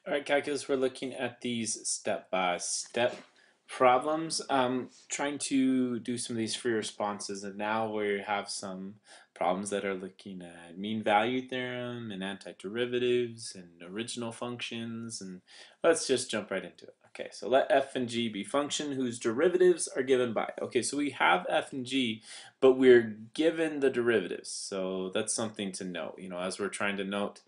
All right, calculus, we're looking at these step-by-step problems, trying to do some of these free responses, and now we have some problems that are looking at mean value theorem and antiderivatives and original functions, and let's just jump right into it. Okay, so let f and g be function whose derivatives are given by. Okay, so we have f and g, but we're given the derivatives, so that's something to note, as we're trying to note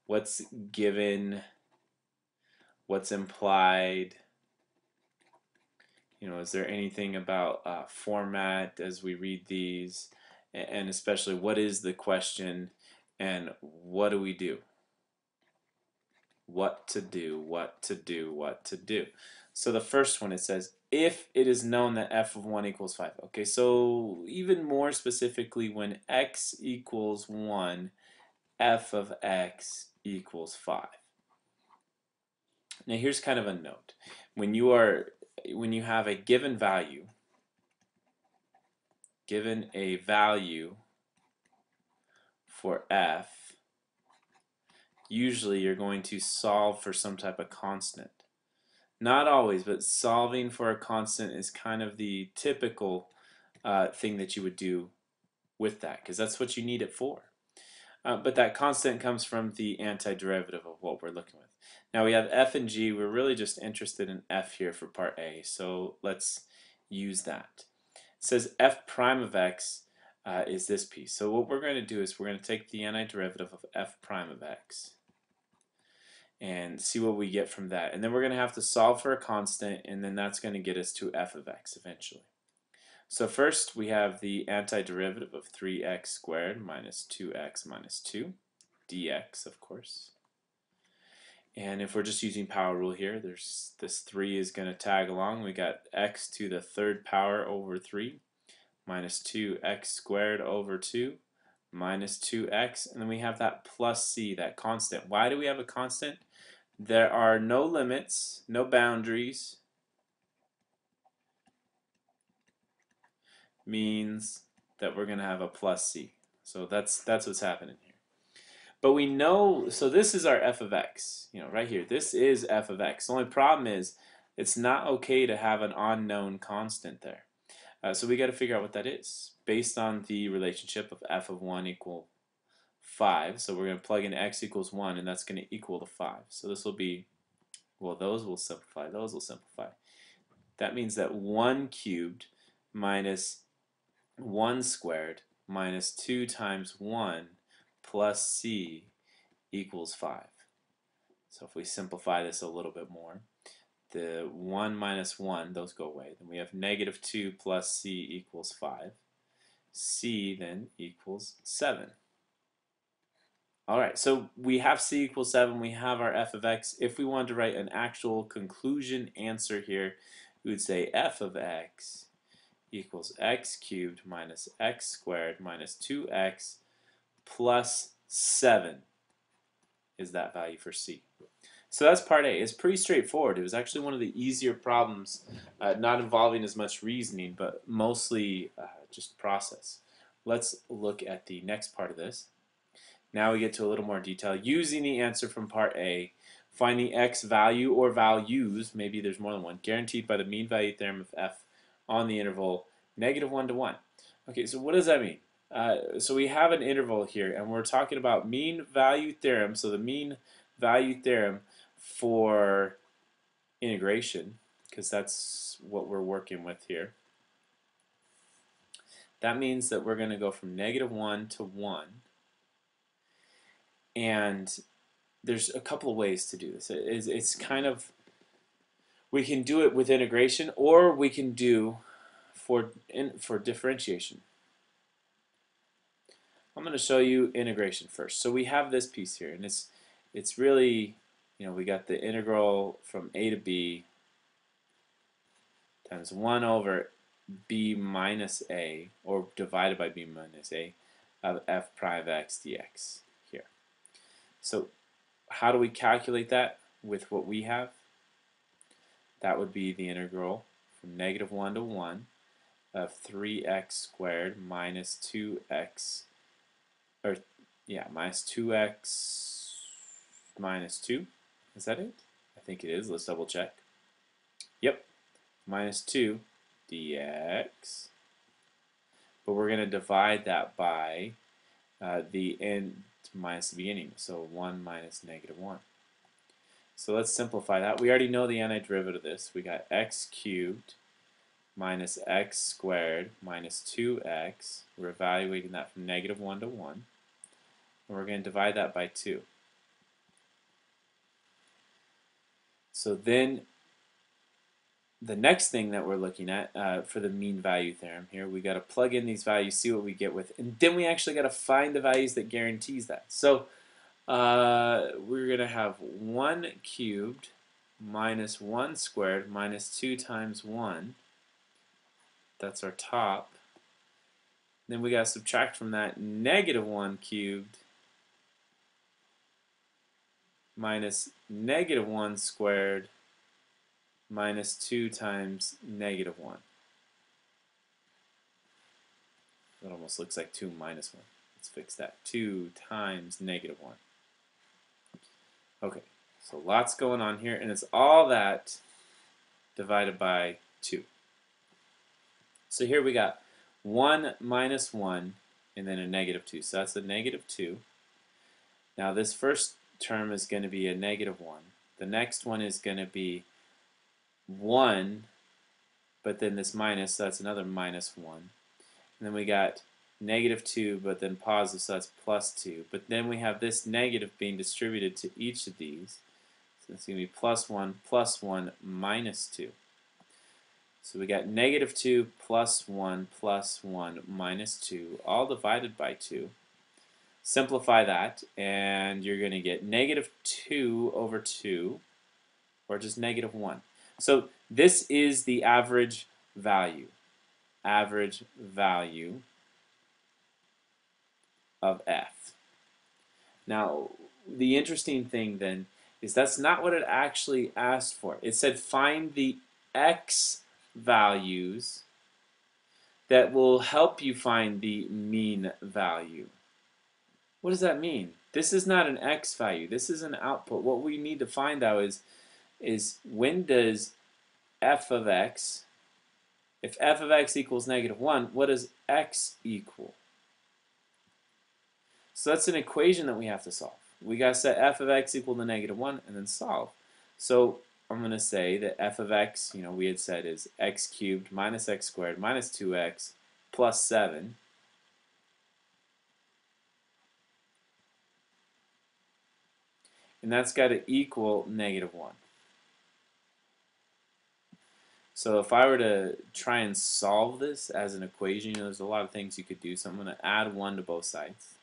what's given, what's implied, is there anything about format as we read these, and especially what is the question and what do we do? What to do, what to do, what to do. So the first one, it says, if it is known that f of 1 equals 5. Okay, so even more specifically, when x equals 1, f of x equals 5. Now here's kind of a note. When you have a given value, given a value for f, usually you're going to solve for some type of constant. Not always, but solving for a constant is kind of the typical thing that you would do with that, because that's what you need it for. But that constant comes from the antiderivative of what we're looking with. Now we have f and g. We're really just interested in f here for part A, so let's use that. It says f prime of x is this piece. So what we're going to do is we're going to take the antiderivative of f prime of x and see what we get from that. And then we're going to have to solve for a constant, and then that's going to get us to f of x eventually. So first we have the antiderivative of 3x squared minus 2x minus 2 dx, of course. And if we're just using power rule here, there's this 3 is going to tag along. We got x to the third power over 3 minus 2x squared over 2 minus 2x, and then we have that plus c, that constant. Why do we have a constant? There are no limits, no boundaries, means that we're going to have a plus c. So that's what's happening here. But we know, so this is our f of x, right here. This is f of x. The only problem is it's not okay to have an unknown constant there. So we got to figure out what that is based on the relationship of f of 1 equal 5. So we're going to plug in x equals 1, and that's going to equal to 5. So this will be, well, those will simplify. Those will simplify. That means that 1 cubed minus 1 squared minus 2 times 1 plus c equals 5. So if we simplify this a little bit more, the 1 minus 1, those go away. Then we have negative 2 plus c equals 5. C then equals 7. Alright, so we have c equals 7, we have our f of x. If we wanted to write an actual conclusion answer here, we would say f of x equals x cubed minus x squared minus 2x plus 7 is that value for c. So that's part A. It's pretty straightforward. It was actually one of the easier problems, not involving as much reasoning, but mostly just process. Let's look at the next part of this. Now we get to a little more detail. Using the answer from part A, find the x value or values, maybe there's more than one, guaranteed by the mean value theorem of f on the interval -1 to 1. Okay, so what does that mean? So we have an interval here, and we're talking about mean value theorem. So the mean value theorem for integration, because that's what we're working with here. That means that we're going to go from -1 to 1. And there's a couple of ways to do this. It's kind of, we can do it with integration, or we can do for differentiation. I'm going to show you integration first. So we have this piece here, and it's really, we got the integral from a to b times 1 over b minus a, or divided by b minus a, of f prime of x dx here. So how do we calculate that with what we have? That would be the integral from -1 to 1 of 3x squared minus 2x, or yeah, minus 2x minus 2. Is that it? I think it is. Let's double check. Yep, minus 2 dx. But we're going to divide that by the end minus the beginning. So 1 minus negative 1. So let's simplify that. We already know the antiderivative of this. We got x cubed minus x squared minus 2x. We're evaluating that from negative 1 to 1. And we're going to divide that by 2. So then the next thing that we're looking at for the mean value theorem here, we got to plug in these values, see what we get with, and then we actually got to find the values that guarantees that. So we're going to have 1 cubed minus 1 squared minus 2 times 1. That's our top. Then we got to subtract from that negative 1 cubed minus negative 1 squared minus 2 times negative 1. That almost looks like 2 minus 1. Let's fix that. 2 times negative 1. Okay, so lots going on here, and it's all that divided by 2. So here we got 1 minus 1 and then a negative 2. So that's a negative 2. Now this first term is going to be a negative 1. The next one is going to be 1, but then this minus, so that's another minus 1. And then we got negative 2, but then positive, so that's plus 2. But then we have this negative being distributed to each of these. So it's going to be plus 1, minus 2. So we got negative 2 plus 1, minus 2, all divided by 2. Simplify that, and you're going to get negative 2 over 2, or just negative 1. So this is the average value of f. Now, the interesting thing then is that's not what it actually asked for. It said find the x values that will help you find the mean value. What does that mean? This is not an x value. This is an output. What we need to find out is when does f of x, if f of x equals negative 1, what does x equal? So that's an equation that we have to solve. We got to set f of x equal to negative 1 and then solve. So I'm going to say that f of x, we had said is x cubed minus x squared minus 2x plus 7. And that's got to equal negative 1. So if I were to try and solve this as an equation, there's a lot of things you could do. So I'm going to add 1 to both sides.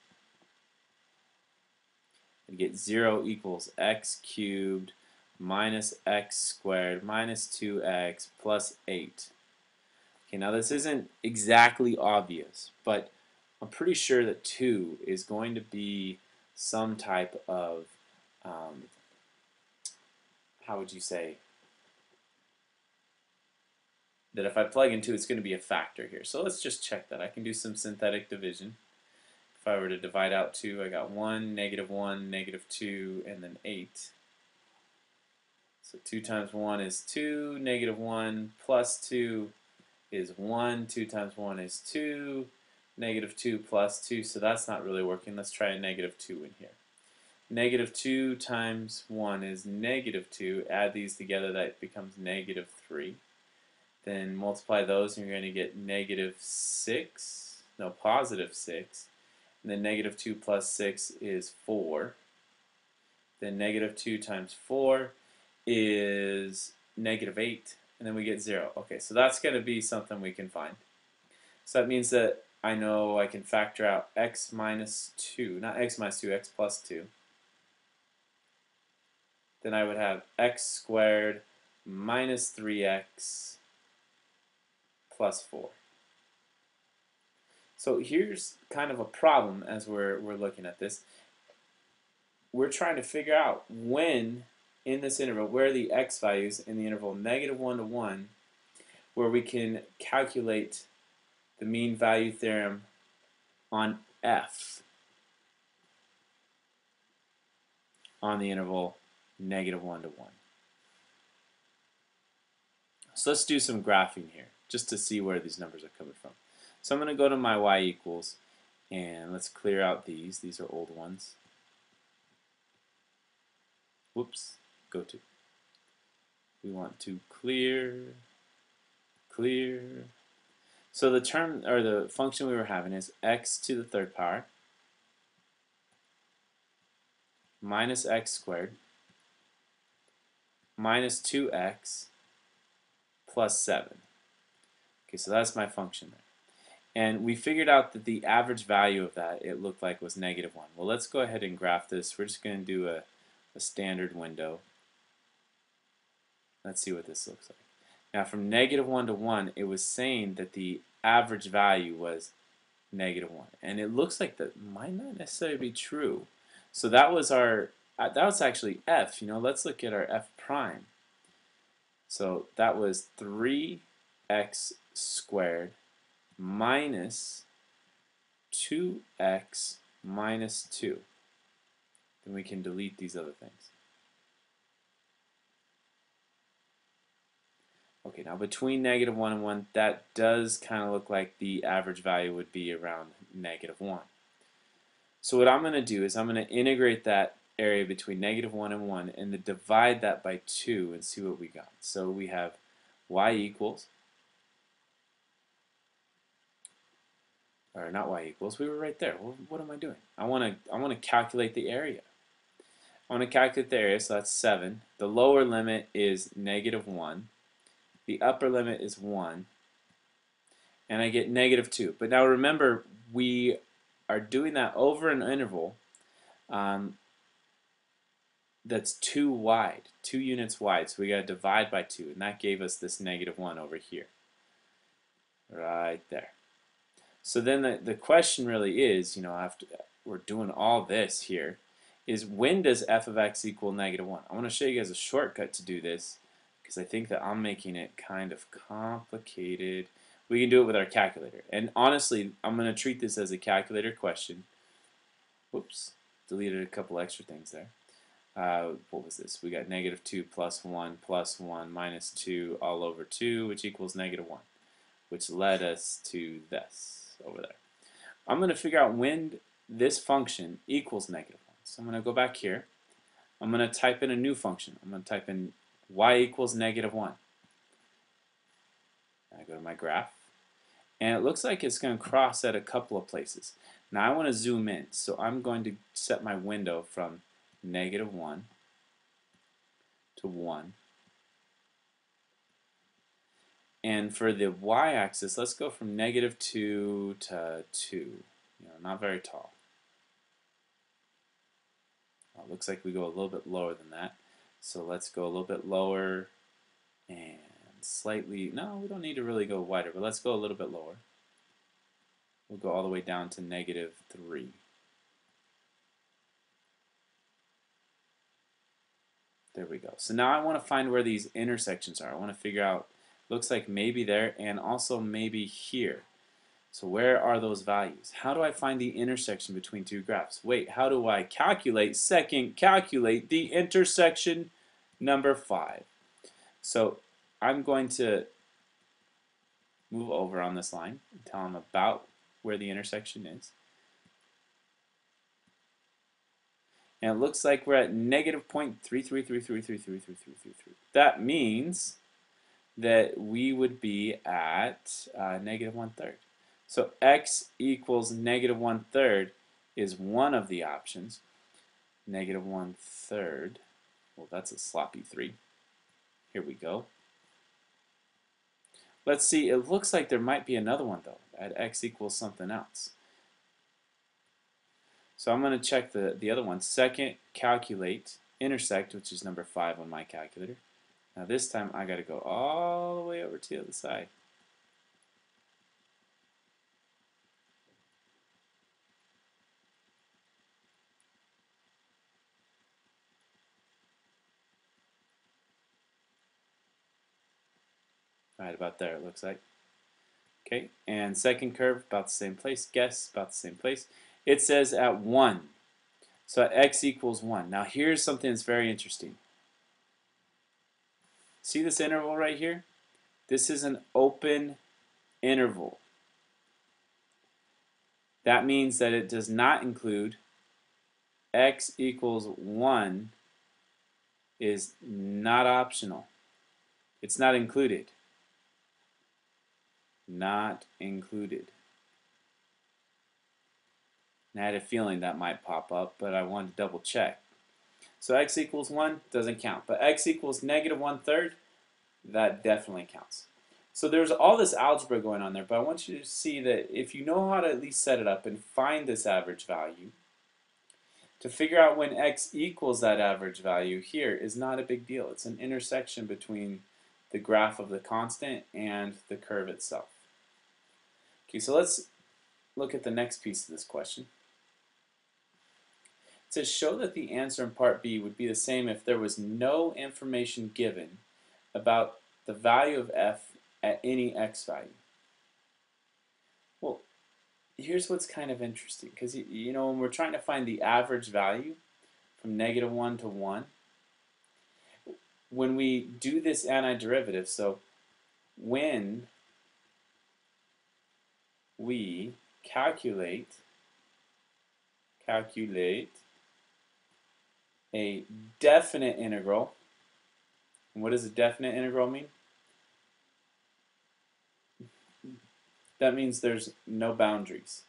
And get 0 equals x cubed minus x squared minus 2x plus 8. Okay, now this isn't exactly obvious, but I'm pretty sure that 2 is going to be some type of, how would you say, that if I plug in 2, it's going to be a factor here. So let's just check that. I can do some synthetic division. If I were to divide out 2, I got 1, negative 2, and then 8. So 2 times 1 is 2, negative 1 plus 2 is 1, 2 times 1 is 2, negative 2 plus 2, so that's not really working. Let's try a negative 2 in here. Negative 2 times 1 is negative 2. Add these together, that becomes negative 3. Then multiply those and you're going to get negative 6, no, positive 6. And then negative 2 plus 6 is 4. Then negative 2 times 4 is negative 8. And then we get 0. Okay, so that's going to be something we can find. So that means that I know I can factor out x minus 2, not x minus 2, x plus 2. Then I would have x squared minus 3x plus 4. So here's kind of a problem as we're looking at this. We're trying to figure out when in this interval, where are the x values in the interval negative 1 to 1, where we can calculate the mean value theorem on f. on the interval -1 to 1. So let's do some graphing here just to see where these numbers are coming from. So I'm going to go to my y equals and let's clear out these. These are old ones. Whoops, go to. We want to clear. So the term or the function we were having is x to the third power minus x squared minus 2x plus 7. Okay, so that's my function there. And we figured out that the average value of that, it looked like, was -1. Well, let's go ahead and graph this. We're just going to do a standard window. Let's see what this looks like. Now, from -1 to 1, it was saying that the average value was -1. And it looks like that might not necessarily be true. So that was that was actually f. Let's look at our f prime. So that was 3x squared minus 2x minus 2. Then we can delete these other things. Okay, now between -1 and 1, that does kind of look like the average value would be around -1. So what I'm going to do is I'm going to integrate that area between -1 and 1 and then divide that by 2 and see what we got. So we have y equals, or not y equals, we were right there. Well, what am I doing? I want to calculate the area. I want to calculate the area, so that's 7. The lower limit is -1. The upper limit is 1. And I get -2. But now remember, we are doing that over an interval that's 2 wide, 2 units wide. So we got to divide by 2, and that gave us this -1 over here, right there. So then the question really is, after we're doing all this here, is when does f of x equal -1? I want to show you guys a shortcut to do this because I think that I'm making it kind of complicated. We can do it with our calculator. And honestly, I'm going to treat this as a calculator question. Whoops, deleted a couple extra things there. What was this? We got -2 plus 1 plus 1 minus 2 all over 2, which equals -1, which led us to this over there. I'm going to figure out when this function equals -1. So I'm going to go back here. I'm going to type in a new function. I'm going to type in y equals -1. I go to my graph. And it looks like it's going to cross at a couple of places. Now I want to zoom in. So I'm going to set my window from -1 to 1. And for the y-axis, let's go from -2 to 2. Not very tall. Well, it looks like we go a little bit lower than that. So let's go a little bit lower and slightly, no, we don't need to really go wider, but let's go a little bit lower. We'll go all the way down to -3. There we go. So now I want to find where these intersections are. I want to figure out, looks like maybe there and also maybe here. So where are those values? How do I find the intersection between two graphs? Wait, how do I calculate? Second, calculate the intersection, number 5. So I'm going to move over on this line and tell them about where the intersection is. And it looks like we're at -0.3333333333. That means that we would be at -1/3. So x equals -1/3 is one of the options. -1/3. Well, that's a sloppy 3. Here we go. Let's see, it looks like there might be another one though, at x equals something else. So I'm going to check the other one. Second, calculate, intersect, which is number 5 on my calculator. Now this time I got to go all the way over to the other side. Right about there it looks like. Okay, and second curve about the same place. Guess about the same place. It says at 1. So x equals 1. Now here's something that's very interesting. See this interval right here? This is an open interval. That means that it does not include x equals 1 is not optional. It's not included. Not included. And I had a feeling that might pop up, but I wanted to double check. So x equals 1 doesn't count. But x equals negative 1/3, that definitely counts. So there's all this algebra going on there, but I want you to see that if you know how to at least set it up and find this average value, to figure out when x equals that average value here is not a big deal. It's an intersection between the graph of the constant and the curve itself. Okay, so let's look at the next piece of this question. It says, show that the answer in part B would be the same if there was no information given about the value of f at any x value. Well, here's what's kind of interesting, because you know when we're trying to find the average value from -1 to 1, when we do this antiderivative, so when we calculate a definite integral, and what does a definite integral mean? That means there's no boundaries.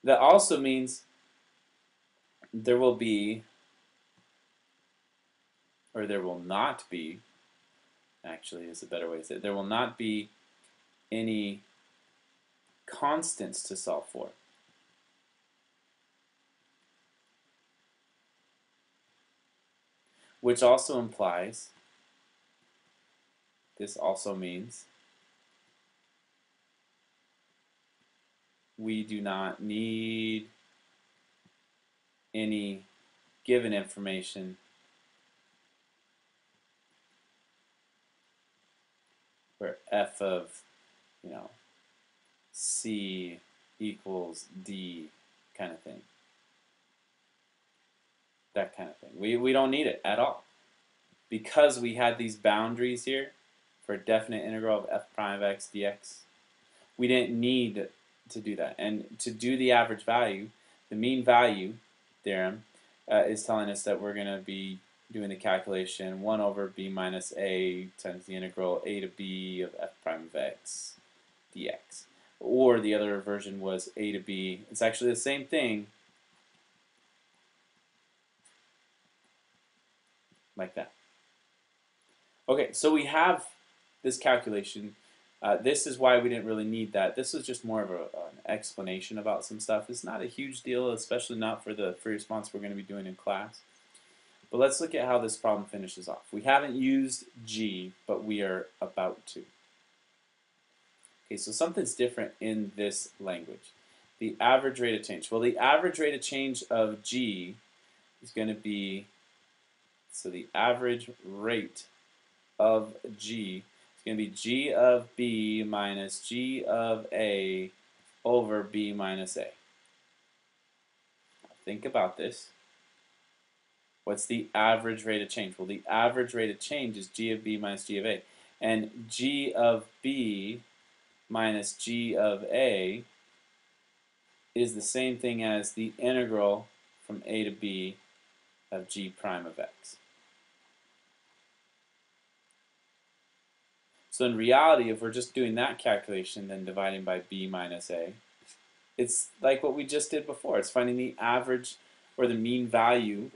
That also means there will be, or there will not be, actually is a better way to say it, there will not be any constants to solve for. Which also implies, this also means, we do not need any given information where f of, c equals d kind of thing. That kind of thing. We don't need it at all. Because we had these boundaries here for a definite integral of f prime of x dx, we didn't need to do that. And to do the average value, the mean value theorem is telling us that we're going to be doing the calculation 1 over b minus a times the integral a to b of f prime of x dx. Or the other version was a to b. It's actually the same thing, like that. Okay, so we have this calculation. This is why we didn't really need that. This is just more of an explanation about some stuff. It's not a huge deal, especially not for the free response we're going to be doing in class. But let's look at how this problem finishes off. We haven't used G, but we are about to. Okay, so something's different in this language. The average rate of change. Well, the average rate of change of G is going to be, so the average rate of G is going to be G of B minus G of A over B minus A. Think about this. What's the average rate of change? Well, the average rate of change is G of B minus G of A. And G of B minus G of A is the same thing as the integral from A to B of G prime of X. So in reality, if we're just doing that calculation, then dividing by B minus A, it's like what we just did before. It's finding the average or the mean value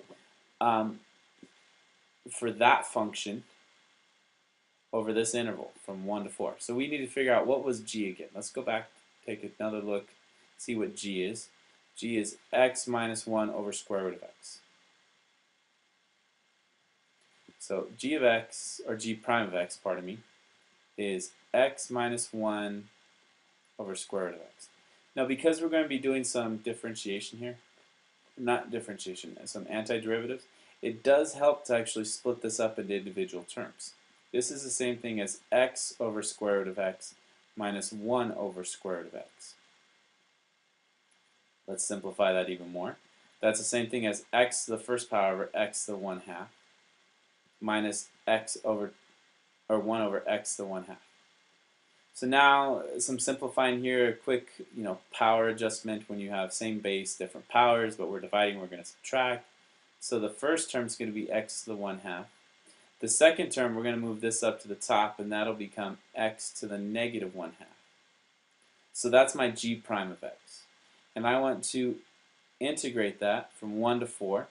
for that function over this interval from 1 to 4. So we need to figure out what was G again. Let's go back, take another look, see what G is. G is x minus 1 over square root of x. So G of x, or G prime of x, pardon me, is x minus 1 over square root of x. Now because we're going to be doing some differentiation here, not differentiation, some antiderivatives, it does help to actually split this up into individual terms. This is the same thing as x over square root of x minus 1 over square root of x. Let's simplify that even more. That's the same thing as x to the first power over x to the 1/2 minus x over, or 1 over x to the 1/2. So now some simplifying here, a quick power adjustment when you have same base, different powers, but we're dividing, we're going to subtract. So the first term is going to be x to the 1/2. The second term, we're going to move this up to the top, and that'll become x to the negative 1/2. So that's my g prime of x. And I want to integrate that from 1 to 4.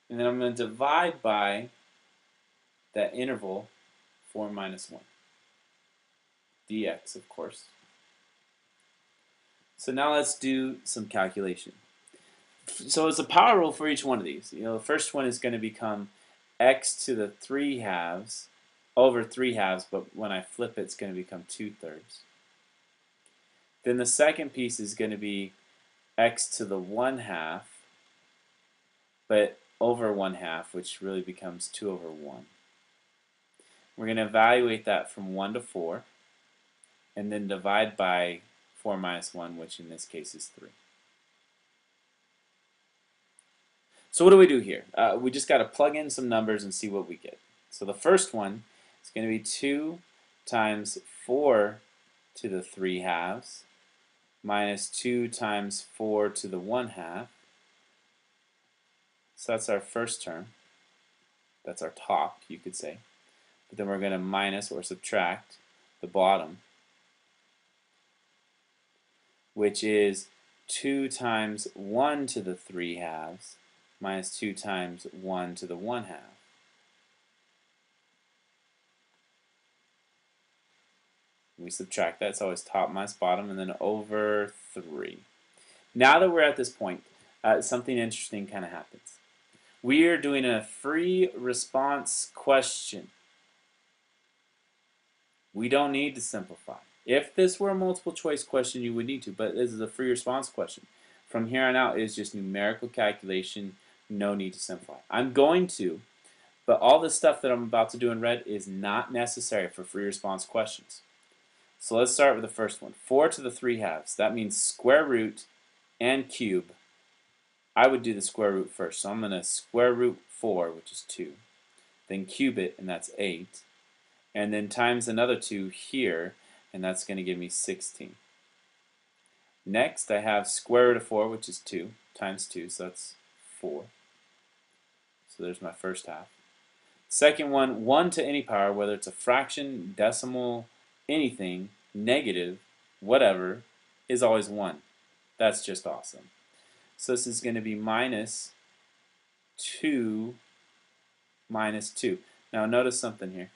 And then I'm going to divide by that interval 4 minus 1. dx, of course. So now let's do some calculation. So it's a power rule for each one of these. The first one is going to become x to the 3/2 over 3/2, but when I flip it, it's going to become 2/3. Then the second piece is going to be x to the 1/2, but over 1/2, which really becomes 2 over 1. We're going to evaluate that from 1 to 4, and then divide by 4 minus 1, which in this case is 3. So what do we do here? We just got to plug in some numbers and see what we get. So the first one is going to be 2 times 4 to the 3/2 minus 2 times 4 to the 1/2. So that's our first term. That's our top, you could say. But then we're going to minus or subtract the bottom, which is 2 times 1 to the 3/2 minus 2 times 1 to the 1/2. We subtract that, it's always top minus bottom, and then over 3. Now that we're at this point, something interesting kind of happens. We are doing a free response question. We don't need to simplify. If this were a multiple choice question, you would need to, but this is a free response question. From here on out, it's just numerical calculation, no need to simplify. I'm going to, but all the stuff that I'm about to do in red is not necessary for free response questions. So let's start with the first one. 4 to the 3/2. That means square root and cube. I would do the square root first. So I'm going to square root 4, which is 2. Then cube it, and that's 8. And then times another 2 here, and that's going to give me 16. Next, I have square root of 4, which is 2, times 2, so that's 4. So there's my first half. Second one, 1 to any power, whether it's a fraction, decimal, anything, negative, whatever, is always 1. That's just awesome. So this is going to be minus 2 minus 2. Now notice something here.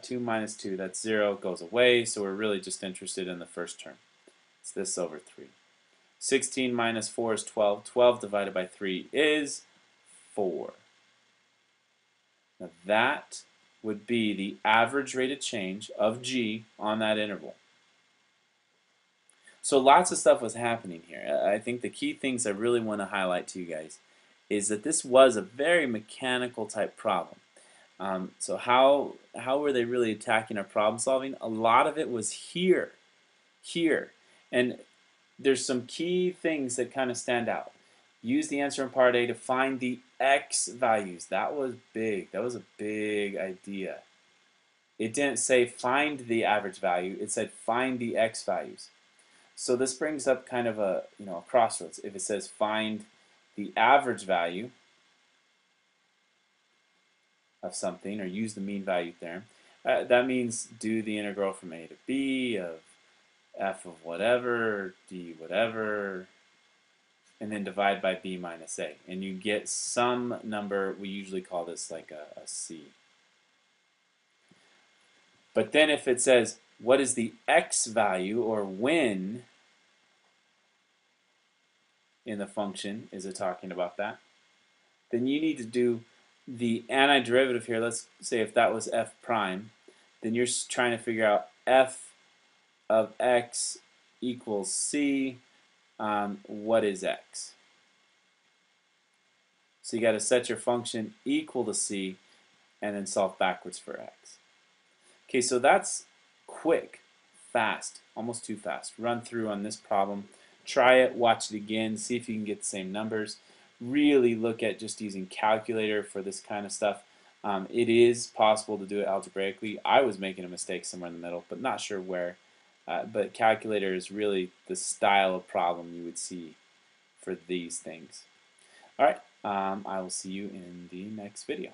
2 minus 2, that's 0, goes away, so we're really just interested in the first term. It's this over 3. 16 minus 4 is 12. 12 divided by 3 is 4. Now that would be the average rate of change of g on that interval. So lots of stuff was happening here. I think the key things I really want to highlight to you guys is that this was a very mechanical type problem. So how were they really attacking our problem solving? A lot of it was here. And there's some key things that kind of stand out. Use the answer in part A to find the x values. That was big. That was a big idea. It didn't say find the average value. It said find the x values. So this brings up kind of a crossroads. If it says find the average value of something, or use the mean value theorem, that means do the integral from a to b of f of whatever, d whatever, and then divide by b minus a. And you get some number, we usually call this like a c. But then if it says what is the x value, or when in the function is it talking about that, then you need to do the antiderivative here. Let's say if that was f prime, then you're trying to figure out f of x equals c. What is x? So you got to set your function equal to c and then solve backwards for x. Okay, so that's quick, fast, almost too fast. Run through on this problem. Try it, watch it again, see if you can get the same numbers. Really look at just using calculator for this kind of stuff. It is possible to do it algebraically. I was making a mistake somewhere in the middle, but not sure where. But calculator is really the style of problem you would see for these things. Alright, I will see you in the next video.